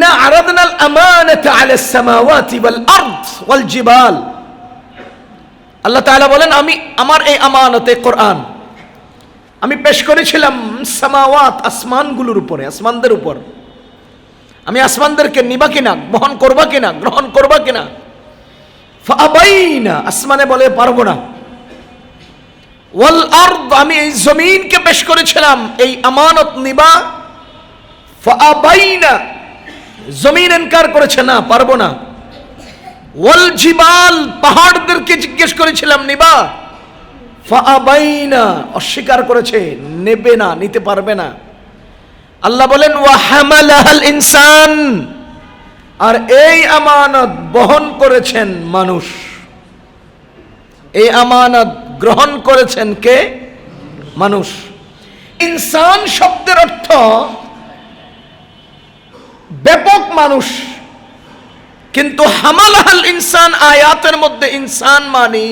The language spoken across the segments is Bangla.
ইন্না আরাদনাল আমানাতা আলাস সামাওয়াতি ওয়াল আরদ ওয়াল জিবাল। আল্লাহ তাআলা বলেন, আমি আমার এই আমানতে কোরআন আমি পেশ করেছিলাম সামাওয়াত, আসমানগুলোর উপরে, আসমানদের উপর। আমি আসমানদেরকে নিবা কিনা, বহন করবা কিনা, গ্রহণ করবা কিনা। ফাআবাইনা, আসমানে বলে পারবো না। ওয়াল আরদ, আমি এই জমিনকে পেশ করেছিলাম এই আমানত নিবা। ফাআবাইনা, জমিন ইনকার করেছে, না পারবো না। ওয়াল জিবাল, পাহাড়দেরকে জিজ্ঞেস করেছিলাম নিবা। ফাআবাইনা, অস্বীকার করেছে, নেবে না, নিতে পারবে না। আল্লাহ বলেন ওয়া হামালাহাল ইনসান, আর এই আমানত বহন করেছেন মানুষ। এই আমানত গ্রহণ করেছেন কে? মানুষ। ইনসান শব্দের অর্থ ব্যাপক মানুষ, কিন্তু হামালাহাল ইনসান আয়াতের মধ্যে ইনসান মানি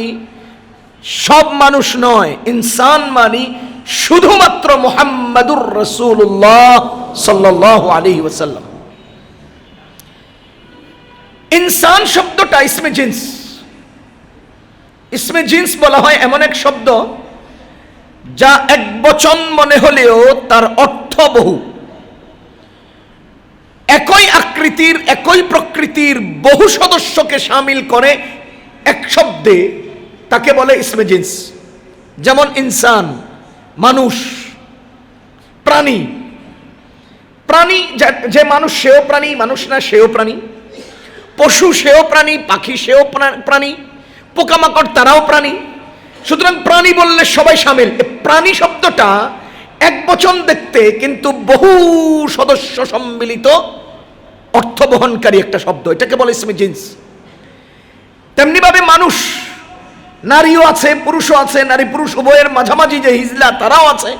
সব মানুষ নয়, ইনসান মানি শুধুমাত্র মুহাম্মাদুর রাসূলুল্লাহ সাল্লাল্লাহু আলাইহি ওয়াসাল্লাম। ইনসান শব্দটা ইসমে জিন্স। ইসমে জিন্স বলা হয় এমন এক শব্দ যা এক বচন মনে হলেও তার অর্থ বহু। একই আকৃতির, একই প্রকৃতির বহু সদস্যকে শামিল করে এক শব্দে, তাকে বলে ইসমে জিন্স। যেমন ইনসান, মানুষ, প্রাণী। প্রাণী যে মানুষ সেও প্রাণী, মানুষ না সেও প্রাণী। পশু সেও প্রাণী, পাখি সেও প্রাণী, পোকামাকড় তারাও প্রাণী। সুতরাং প্রাণী বললে সবাই শামিল। প্রাণী শব্দটা এক বচন দেখতে, কিন্তু বহু সদস্য সম্মিলিত অর্থ বহনকারী একটা শব্দ, এটাকে বলে ইসমে জিন্স। তেমনি ভাবে মানুষ, নারীও আছে, পুরুষও আছে। নারী পুরুষ উভয়ের মাঝামাঝি যে হিজলা, তারাও আছে।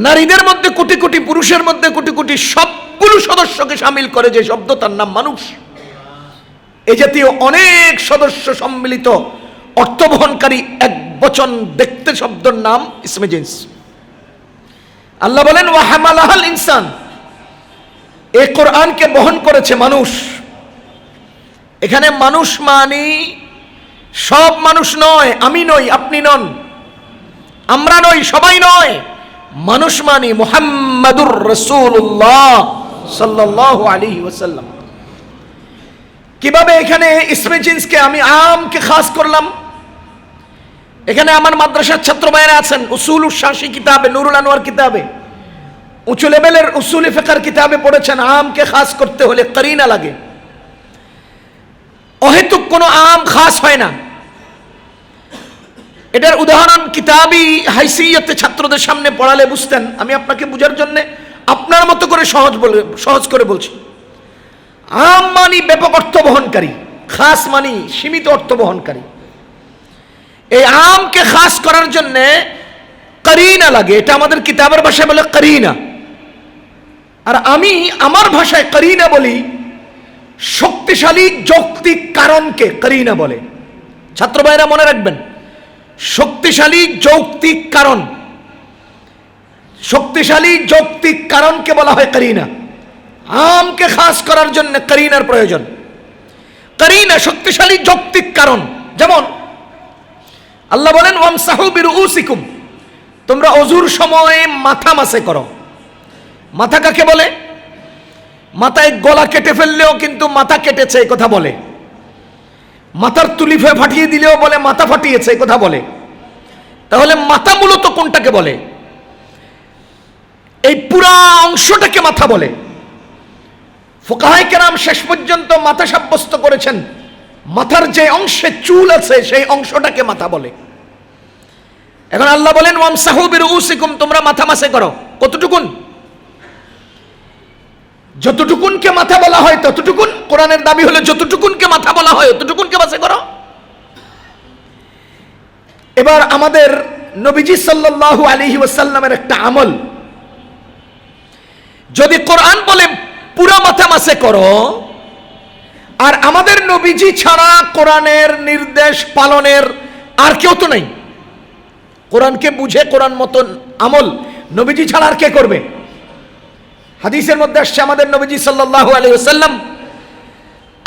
নারীদের মধ্যে কোটি কোটি, পুরুষের মধ্যে কোটি কোটি, সবগুলো সদস্যকে শামিল করে যে শব্দ, তার নাম মানুষ। এই জাতীয় অনেক সদস্য সম্মিলিত অর্থ বহনকারী এক বচন দেখতে শব্দের নাম ইসমে জিন্স। আল্লাহ বলেন ওয়া হামালাহাল ইনসান, এই কোরআনকে বহন করেছে মানুষ। এখানে মানুষ মানি সব মানুষ নয়, আমি নই, আপনি নন, আমরা নই, সবাই নয়। মানুষ মানি মুহাম্মাদুর রাসূলুল্লাহ সাল্লাল্লাহু আলাইহি ওয়াসাল্লাম। কিভাবে এখানে ইসমে জিন্সকে আমি আমকে খাস করলাম? এখানে আমার মাদ্রাসার ছাত্র ভাইরা আছেন, উসুলুশ শাসি কিতাবে, নুরুল আনোয়ার কিতাবে, উঁচু লেভেলের উসুলি ফিকহ কিতাবে পড়েছেন, আমকে খাস করতে হলে করিনা লাগে। অহেতুক কোনো আম খাস হয় না। এটার উদাহরণ কিতাবি হাইসিয়তে ছাত্রদের সামনে পড়ালে বুঝতেন। আমি আপনাকে বুঝার জন্য আপনার মতো করে সহজ করে বলছি। আম মানি ব্যাপক অর্থ বহনকারী, খাস মানি সীমিত অর্থ বহনকারী। এই আমকে খাস করার জন্য করিনা লাগে, এটা আমাদের কিতাবের ভাষায় বলে করিনা। আর আমি আমার ভাষায় করিনা বলি শক্তিশালী যৌক্তিক কারণকে করিনা বলে। ছাত্র ভাইরা মনে রাখবেন, শক্তিশালী যৌক্তিক কারণ, শক্তিশালী যৌক্তিক কারণকে বলা হয় করিনা। আমকে খাস করার জন্য করিনার প্রয়োজন। করিনা শক্তিশালী যৌক্তিক কারণ। যেমন আল্লাহ বলেন ওয়ামসাহু বিরুউসিকুম, তোমরা ওযুর সময় মাথা মাসে করো। মাথা কাকে বলে? মাথায় গলা কেটে ফেললেও কিন্তু মাথা কেটেছে এই কথা বলে। মাথার তুলি ফাটিয়ে দিলেও বলে মাথা ফাটিয়েছে এই কথা বলে। তাহলে মাথা মূলত কোনটাকে বলে? এই পুরা অংশটাকে মাথা বলে। ফুকাহায়ে কেরাম শেষ পর্যন্ত মাথা সাব্যস্ত করেছেন মাথার যে অংশে চুল আছে সেই অংশটাকে মাথা বলে। এখন আল্লাহ বলেন ওয়ামসাহু বিরুউসিকুম, তোমরা মাথা মাসে করো। কতটুকুন? যতটুকুনকে মাথা বলা হয় ততটুকুন। কোরআনের দাবি হলো যতটুকুনকে মাথা বলা হয় ততটুকুনকে মাসে করো। এবার আমাদের নবীজি সাল্লাল্লাহু আলাইহি ওয়াসাল্লামের একটা আমল, যদি কোরআন বলে পুরা মাথা মাসে করো, আর আমাদের নবীজি ছাড়া কোরআনের নির্দেশ পালনের আর কেউ তো নাই। কোরআনকে বুঝে কোরআন মতন আমল নবীজি ছাড়া আর কে করবে? হাদিসের মধ্যে আসছে আমাদের নবীজি সাল্লাল্লাহু আলাইহি ওয়াসাল্লাম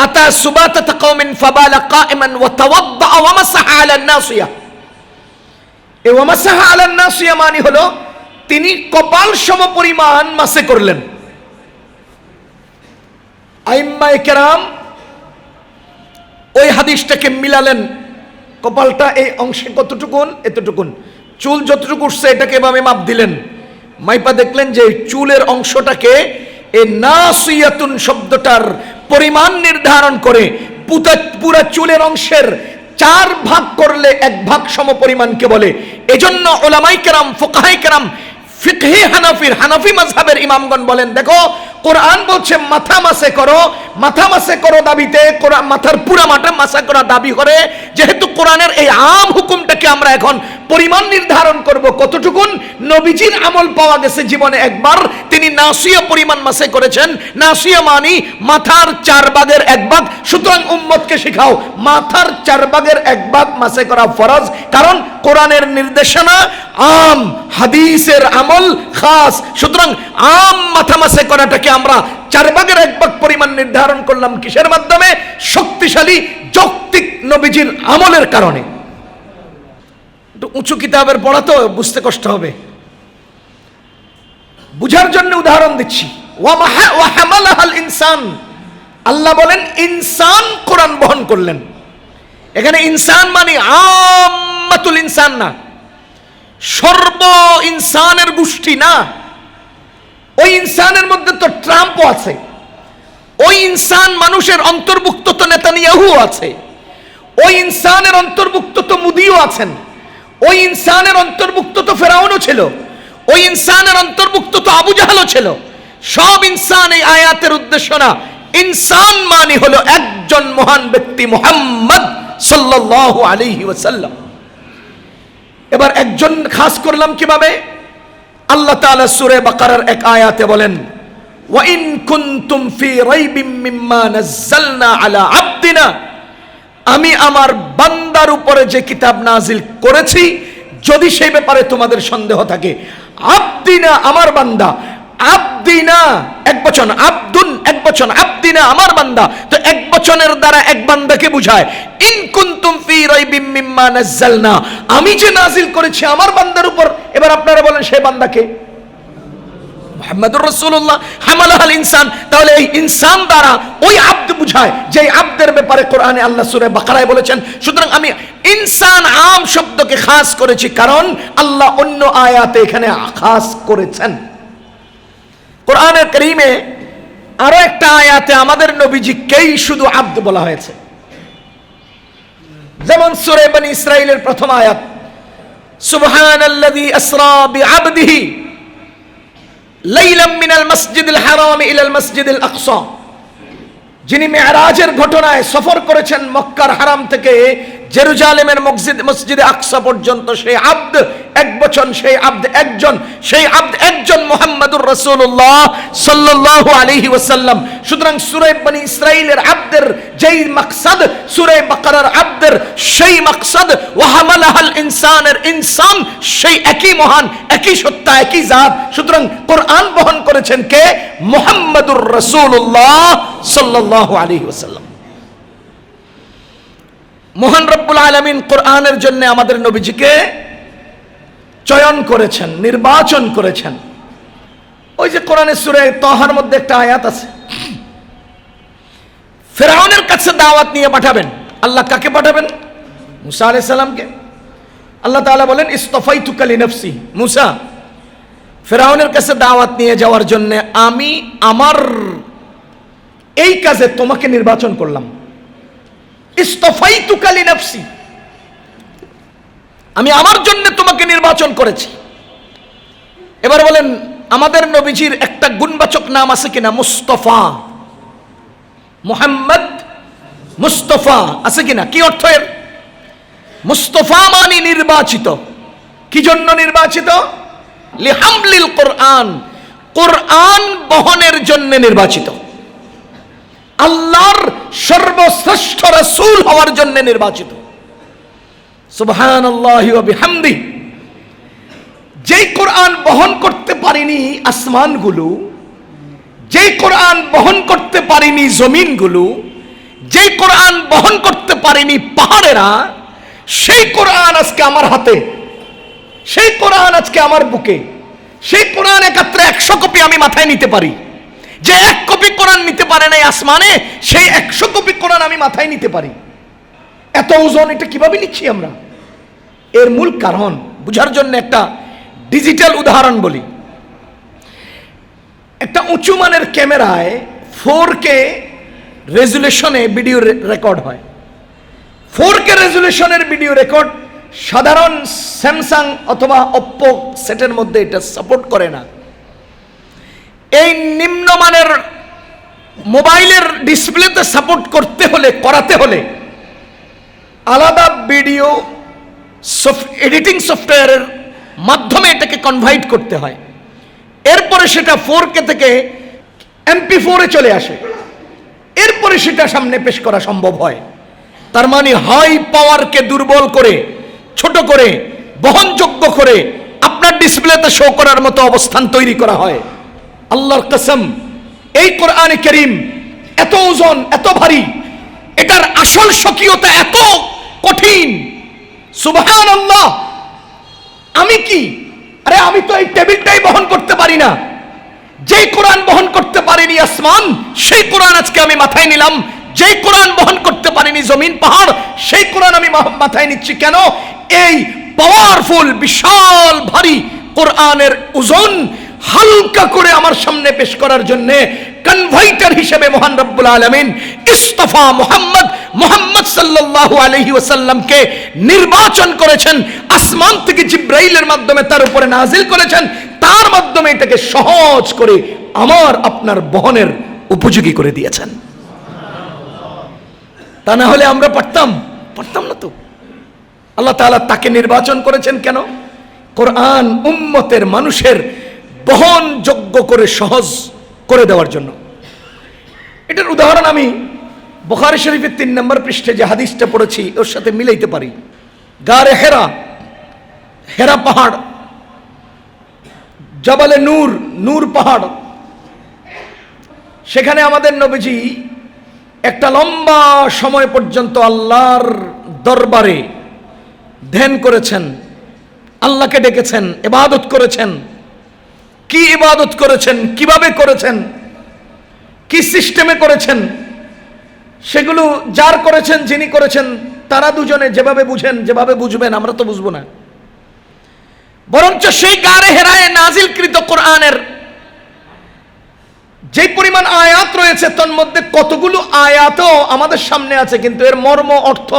আতা সুবাতাত কওমিন ফাবালা কাইমান ওয়া তাওয়াদ্দা ওয়া মাসাহা আলান নাসিয়া। এই ওয়া মাসাহা আলান নাসিয়া মানে হলো তিনি কপাল সমপরিমাণ মাসে করলেন। আইম্মায়ে কেরাম ওই হাদিসটাকে মিলালেন, কপালটা এই অংশে কতটুকুন, এতটুকুন, চুল যতটুকু উঠছে এটাকে এভাবে মাপ দিলেন, মাইপা দেখলেন যে চুলের অংশটাকে এই নাসিয়াতুন শব্দটার পরিমাণ নির্ধারণ করে পুরা চুলের অংশের 4 ভাগ করলে 1 ভাগ সমপরিমাণকে বলে। এজন্য উলামায়ে কেরাম, ফুকাহায়ে কেরাম, ফিকহি হানাফি মাযহাবের ইমামগণ বলেন, দেখো কোরআন বলছে মাথা মাসে করো, মাথা মাসে করো দাবিতে কোরআন মাথার পুরা মাথা মাসা করা দাবি করে। যেহেতু কোরআনের এই আম হুকুমটাকে আমরা এখন পরিমাণ নির্ধারণ করব কতটুকুন, নবীজির আমল পাওয়া গেছে জীবনে একবার তিনি নাসিয়া পরিমাণ মাসে করেছেন। নাসিয়া মানি মাথার 4 ভাগের 1 ভাগ। সুতরাং উম্মতকে শেখাও মাথার 4 ভাগের 1 ভাগ মাসে করা ফরজ, কারণ কোরআনের নির্দেশনা আম, হাদিসের আমল খাস। সুতরাং আম মাথা মাসে করাটাকে আমরা 4 ভাগের 1 ভাগ পরিমাণ নির্ধারণ করলাম কিসের মাধ্যমে? শক্তিশালী যৌক্তিক নবীজির আমলের কারণে। একটু উঁচু কিতাবের পড়া তো বুঝতে কষ্ট হবে, বুঝার জন্য উদাহরণ দিচ্ছি। ওয়া হামালাহাল ইনসান, আল্লাহ বলেন ইনসান কোরআন বহন করলেন। এখানে ইনসান মানে আম্মাতুল ইনসান না, সর্ব ইনসানের গোষ্ঠী না। ওই ইনসানের মধ্যে তো ট্রাম্পও আছে, ওই ইনসান মানুষের অন্তর্ভুক্ত তো নেতানিয়াহু আছে, ওই ইনসানের অন্তর্ভুক্ত তো মুদিও আছেন, ওই ইনসানের অন্তর্ভুক্ত তো ফেরাউনও ছিল, ওই ইনসানের অন্তর্ভুক্ত তো আবু জাহলও ছিল। সব ইনসান এই আয়াতের উদ্দেশ্য না। ইনসান মানে হলো একজন মহান ব্যক্তি মুহাম্মদ সাল্লাল্লাহু আলাইহি ওয়াসাল্লাম। এবার একজন খাস করলাম কিভাবে? আল্লাহ তাআলা সূরা বাকারার এক আয়াতে বলেন, ওয়া ইন কুনতুম ফি রাইবিম মিম্মা নাযালনা আলা আবদিনা, আমি আমার বান্দার উপরে যে কিতাব নাজিল করেছি যদি সেই ব্যাপারে তোমাদের সন্দেহ থাকে। আবদিনা আমার বান্দা, আবদিনা এক বচন, আব্দুন এক বচন, আবদিনা আমার বান্দা। তো এক বচনের দ্বারা এক বান্দাকে বুঝায়। ইন কুনতুম ফি রাইবিম মিম্মা নাযালনা, আমি যে নাজিল করেছি আমার বান্দার উপর। এবার আপনারা বলেন সেই বান্দাকে মুহাম্মদুর রাসূলুল্লাহ হামালাহাল ইনসান। তাহলে এই ইনসান দ্বারা ওই আব্দ বুঝায় যে আব্দের ব্যাপারে কোরআনে আল্লাহ সূরা বাকারায় বলেছেন। সুতরাং আমি ইনসান আম শব্দকে খাস করেছি কারণ আল্লাহ অন্য আয়াতে এখানে খাস করেছেন। কোরআনের কারীমে আরো একটা আয়াতে আমাদের নবীজিকেই শুধু আব্দ বলা হয়েছে। যেমন সূরা বনী ইসরাঈলের প্রথম আয়াত, সুবহানাল্লাযী আসরা বিআবদিহি লাইলাম মিনাল মাসজিদিল হারাম ইলাল মাসজিদিল আকসা, যিনি মেরাজের ঘটনায় সফর করেছেন মক্কার হারাম থেকে জেরুজালেমের মসজিদে আকসা পর্যন্ত, সেই আব্দ এক বচন, সেই আব্দ একজন, সেই আব্দ একজন মুহাম্মদুর রাসূলুল্লাহ সাল্লাল্লাহু আলাইহি ওয়াসাল্লাম। সুতরাং সূরা বনী ইসরাঈলের আব্দের যেই মাকসাদ সূরা বাকারার আব্দের সেই মাকসাদ, ওয়া হামালাহাল ইনসানের ইনসান সেই একই মহান, একই সত্তা, একই জাত। সুতরাং কোরআন বহন করেছেন কে? মুহাম্মদুর রাসূলুল্লাহ সাল্লাল্লাহু আলাইহি ওয়াসাল্লাম। মহান রব্বুল আলামিন কোরআনের জন্য আমাদের নবীজিকে চয়ন করেছেন, নির্বাচন করেছেন। ওই যে কোরআনের সূরা তাহার মধ্যে একটা আয়াত আছে, ফেরাউনের কাছে দাওয়াত নিয়ে পাঠাবেন। আল্লাহ কাকে পাঠাবেন? মুসা আলাইহিস সালামকে। আল্লাহ তাআলা বলেন ইসতাফাইতুকা লিনাফসি, মুসা ফেরাউনের কাছে দাওয়াত নিয়ে যাওয়ার জন্য আমি আমার এই কাজে তোমাকে নির্বাচন করলাম। ইসতাফাইতুকা লিনাফসি, আমি আমার জন্য তোমাকে নির্বাচন করেছি। এবার বলেন আমাদের নবীজির একটা গুণবাচক নাম আছে কিনা? মুস্তাফা, মুহাম্মদ মুস্তাফা আছে কিনা? কি অর্থ এর? মুস্তাফা মানে নির্বাচিত। কি জন্য নির্বাচিত? লিহামলিল কোরআন, কোরআন বহনের জন্য নির্বাচিত। আল্লাহর সর্বশ্রেষ্ঠ রাসূল হওয়ার জন্য নির্বাচিত। সুবহানাল্লাহি ওয়া বিহামদি। যেই কোরআন বহন করতে পারেনি আসমানগুলো, যেই কোরআন বহন করতে পারেনি জমিনগুলো, যেই কোরআন বহন করতে পারেনি পাহাড়েরা, সেই কোরআন আজকে আমার হাতে, সেই কোরআন আজকে আমার বুকে, সেই কোরআন একাত্রে 100 কপি আমি মাথায় নিতে পারি। যে 1 কপি কোরআন নিতে পারে নাই আসমানে, সেই 100 কপি কোরআন আমি মাথায় নিতে পারি। এত ওজন এটা কিভাবে নিচ্ছি আমরা? এর মূল কারণ বুঝার জন্য একটা ডিজিটাল উদাহরণ বলি। একটা উঁচু মানের ক্যামেরায় 4K রেজুলেশনে ভিডিও রেকর্ড হয়। 4K রেজুলেশনের ভিডিও রেকর্ড সাধারণ স্যামসাং অথবা ওপ্পো সেটের মধ্যে এটা সাপোর্ট করে না। এই নিম্নমানের মোবাইলের ডিসপ্লেতে সাপোর্ট করতে হলে, করাতে হলে আলাদা ভিডিও এডিটিং সফটওয়্যারের মাধ্যমে এটাকে কনভার্ট করতে হয়। এরপরে সেটা 4K থেকে MP4-এ চলে আসে, এরপরে সেটা সামনে পেশ করা সম্ভব হয়। তার মানে হাই পাওয়ারকে দুর্বল করে, ছোট করে, বহনযোগ্য করে আপনার ডিসপ্লেতে শো করার মতো অবস্থান তৈরি করা হয়। আল্লাহর কসম, এই কোরআনে কারীম এত ওজন, এত ভারী, এটার আসল স্বকীয়তা এত কঠিন। সুবহানাল্লাহ! আমি কি, আরে আমি তো এই টেবিলটাই বহন করতে পারি না। যেই কোরআন বহন করতে পারেনি আসমান, সেই কোরআন আজকে আমি মাথায় নিলাম। যেই কোরআন বহন করতে পারেনি জমিন পাহাড়, সেই কোরআন আমি মাথায় নিচ্ছি। কেন? এই পাওয়ারফুল, বিশাল ভারী কোরআনের ওজন হালকা করে আমার সামনে পেশ করার জন্য কনভার্টার হিসেবে মহান রব্বুল আলামিন ইস্তফা মুহাম্মদ সাল্লাল্লাহু আলাইহি ওয়াসাল্লামকে নির্বাচন করেছেন। আসমান থেকে জিবরাইলের মাধ্যমে তার উপরে নাজিল করেছেন। তার মাধ্যমে এটাকে সহজ করে আমার আপনার বহনের উপযোগী করে দিয়েছেন। তা না হলে আমরা পারতাম না তো। আল্লাহ তাআলা তাকে নির্বাচন করেছেন কেন? কোরআন উম্মতের, মানুষের বহনযোগ্য করে সহজ করে দেওয়ার জন্য। এটার উদাহরণ আমি বুখারী শরীফের 3 নম্বর পৃষ্ঠে যে হাদিসটা পড়েছি ওর সাথে মিলাইতে পারি। গারে হেরা পাহাড়, জাবালে নূর পাহাড়, সেখানে আমাদের নবীজি একটা লম্বা সময় পর্যন্ত আল্লাহর দরবারে ধ্যান করেছেন, আল্লাহকে ডেকেছেন, ইবাদত করেছেন। কি ইবাদত করেছেন, কিভাবে করেছেন, কি সিস্টেমে করেছেন, সেগুলো যার করেছেন, যিনি করেছেন, তারা দুজনে যেভাবে বুঝেন, যেভাবে বুঝবেন, আমরা তো বুঝবো না। বরঞ্চ সেই গারে হেরায় নাজিলকৃত কোরআনের যে পরিমাণ আয়াত রয়েছে, তার মধ্যে কতগুলো আয়াতও আমাদের সামনে আছে, কিন্তু এর মর্ম, অর্থ,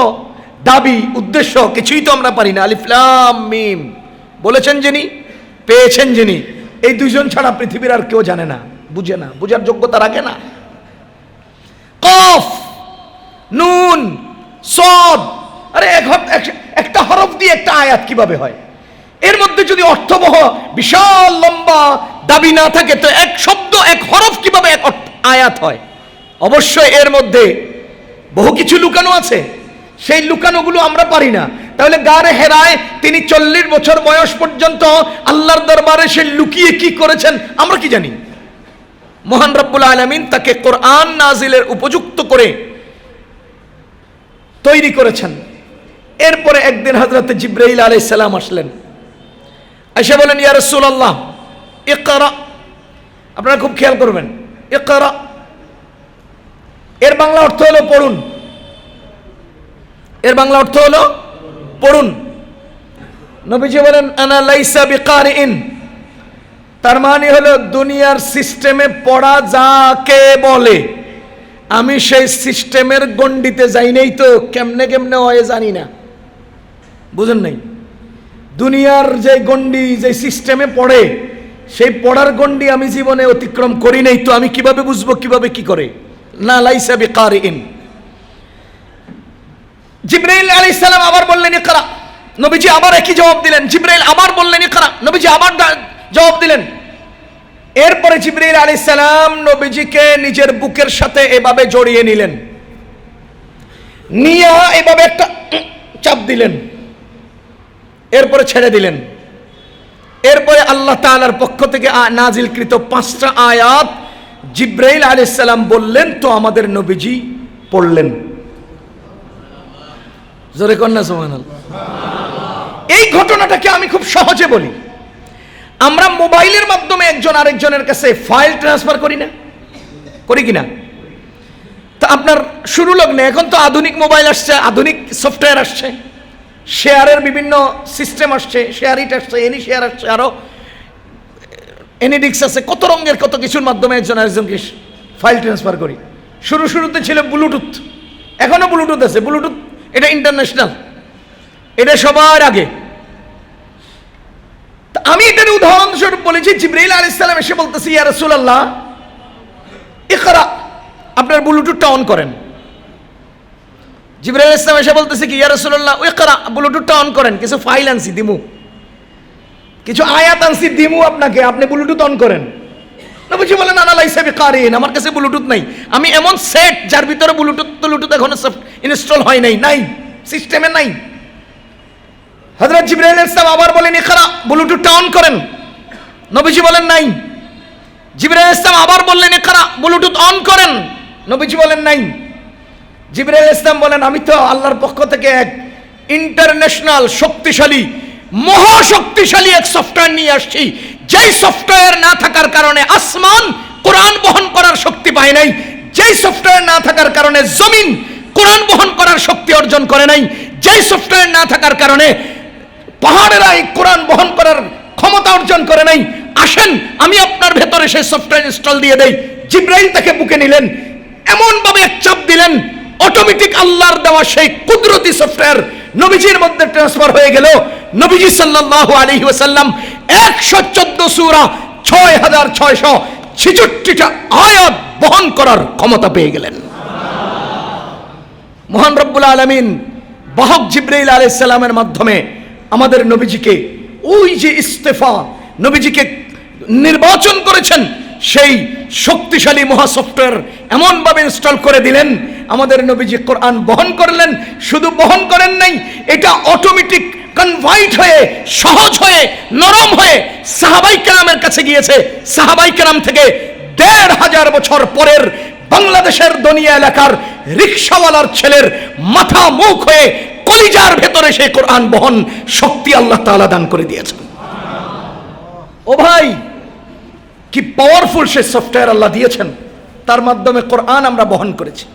দাবি, উদ্দেশ্য কিছুই তো আমরা পারি না। আলিফ লাম মিম বলেছেন যিনি, পেয়েছেন যিনি, এই দুইজন ছাড়া পৃথিবীর আর কেউ জানে না, বুঝে না, বুঝার যোগ্যতা রাখে না। কফ, নুন, সদ, আরে একটা হরফ দিয়ে একটা আয়াত কিভাবে হয়? এর মধ্যে যদি অর্থবহ বিশাল লম্বা দাবি না থাকে, তো এক শব্দ, এক হরফ কিভাবে এক আয়াত হয়? অবশ্যই এর মধ্যে বহু কিছু লুকানো আছে, সেই লুকানোগুলো আমরা পারি না। তাহলে গারে হেরায় তিনি 40 বছর বয়স পর্যন্ত আল্লাহর দরবারে সে লুকিয়ে কি করেছেন আমরা কি জানি? মহান রব্বুল আলামিন তাকে কোরআন নাজিলের উপযুক্ত করে তৈরি করেছেন। এরপরে একদিন হযরত জিবরাইল আলাইহিস সালাম আসলেন, এসে বলেন, ইয়া রাসূলুল্লাহ ইকরা। আপনারা খুব খেয়াল করবেন, ইকরা এর বাংলা অর্থ হলো পড়ুন। এর বাংলা অর্থ হলো পড়ুন। নবীজি বলেন, আনা লাইসা বিকারিইন, তার মানে হলো দুনিয়ার সিস্টেমে পড়া যাকে বলে, আমি সেই সিস্টেমের গণ্ডিতে যাই নাই, তো কেমনে কেমনে হয় জানি না। বুঝেন নাই? দুনিয়ার যে গণ্ডি, যে সিস্টেমে পড়ে, সেই পড়ার গণ্ডি আমি জীবনে অতিক্রম করি নাই, তো আমি কিভাবে বুঝবো কিভাবে কি করে? না লাইসা বিকারিইন। জিবরাইল আলাইহিস সালাম আবার বললেন ইকরা, নবীজি আবার একই জবাব দিলেন। জিবরাইল আবার বললেন ইকরা, নবীজি আবার জবাব দিলেন। এরপরে জিবরাইল আলাইহিস সালাম নবীজিকে নিজের বুকের সাথে এভাবে জড়িয়ে নিলেন, নিয়ে এভাবে একটা চাপ দিলেন, এরপরে ছেড়ে দিলেন। এরপরে আল্লাহ তাআলার পক্ষ থেকে নাজিলকৃত 5টা আয়াত জিব্রাইল আলাইহিস সালাম বললেন তো আমাদের নবীজি পড়লেন। জোরে কন্যা সুবহানাল্লাহ। এই ঘটনাটাকে আমি খুব সহজে বলি। আমরা মোবাইলের মাধ্যমে একজন আরেকজনের কাছে ফাইল ট্রান্সফার করি না, করি কিনা? তা আপনার শুরু লগ্নে এখন তো আধুনিক মোবাইল আসছে, আধুনিক সফটওয়্যার আসছে, শেয়ারের বিভিন্ন সিস্টেম আসছে, শেয়ার ইট আসছে, এনি শেয়ার আসছে, আরো এনিডিক্স আছে, কত রঙের কত কিছুর মাধ্যমে একজন আরেকজনকে ফাইল ট্রান্সফার করি। শুরুতে ছিল ব্লুটুথ, এখনো ব্লুটুথ আছে। ব্লুটুথ এটা ইন্টারন্যাশনাল, এটা সবার আগে। আমি এটার উদাহরণস্বরূপ বলেছি, জিবরাইল আলাইহিস সালাম এসে বলতেছে, ইয়া রাসূলুল্লাহ ইকরা, আপনার ব্লুটুথটা অন করেন। জিবরাইল আলাইহিস সালাম এসে বলতেছে কি, ইয়া রাসূলুল্লাহ ইকরা, ব্লুটুথটা অন করেন, কিছু ফাইল আনছি দিমু, কিছু আয়াত আনছি দিমু আপনাকে, আপনি ব্লুটুথ অন করেন। নবীজি বলেন আনা লাইসা বিকারিন, আমার কাছে ব্লুটুথ নাই। আমি এমন সেট যার ভিতরে ব্লুটুথ এখনো ইনস্টল হয় নাই, সিস্টেমে নাই। হযরত জিবরাইল আলাইহিস সালাম আবার বলেন ইকরা, ব্লুটুথটা অন করেন। নবীজি বলেন নাই। জিবরাইল আলাইহিস সালাম আবার বললেন ইকরা, ব্লুটুথ অন করেন। নবীজি বলেন নাই। জিবরাইল আলাইহিস সালাম বলেন, আমি তো আল্লাহর পক্ষ থেকে এক ইন্টারন্যাশনাল শক্তিশালী, মহাশক্তিশালী এক সফটওয়্যার নিয়ে আসছি, যেই সফটওয়্যার না থাকার কারণে আসমান কোরআন বহন করার শক্তি পায় নাই, যেই সফটওয়্যার না থাকার কারণে জমিন কোরআন বহন করার শক্তি অর্জন করে নাই, যেই সফটওয়্যার না থাকার কারণে পাহাড়েরা এই কোরআন বহন করার ক্ষমতা অর্জন করে নাই। আসেন আমি আপনার ভেতরে সেই সফটওয়্যার ইনস্টল দিয়ে দেই। জিবরাইল তাকে বুকে নিলেন, এমন ভাবে এক চাপ দিলেন, অটোমেটিক আল্লাহর দেওয়া সেই কুদরতি সফটওয়্যার নবীজির মধ্যে ট্রান্সফার হয়ে গেল। নবীজি সাল্লাল্লাহু আলাইহি ওয়াসাল্লাম 114 সূরা 6666টা আয়াত বহন করার ক্ষমতা পেয়ে গেলেন। মহান রব্বুল আলামিন বাহক জিবরাইল আলাইহিস সালামের মাধ্যমে আমাদের নবীজিকে, ওই যে ইস্তেফা, নবীজিকে নির্বাচন করেছেন, সেই শক্তিশালী মহা সফটওয়্যার এমন ভাবে ইনস্টল করে দিলেন, আমাদের নবীজি কোরআন বহন করলেন। শুধু বহন করেন নাই, এটা অটোমেটিক কনভার্ট হয়ে, সহজ হয়ে, নরম হয়ে সাহাবাই কেরামের কাছে গিয়েছে। সাহাবাই কেরাম থেকে ১৫০০ বছর পরের বাংলাদেশের দনিয়া এলাকার রিকশাওয়ালার ছেলের মাথা মুখ হয়ে কলিজার ভেতরে সেই কোরআন বহন শক্তি আল্লাহ তাআলা দান করে দিয়েছেন। ও ভাই, কি পাওয়ারফুল সে সফটওয়্যার আল্লাহ দিয়েছেন, তার মাধ্যমে কোরআন আমরা বহন করেছি।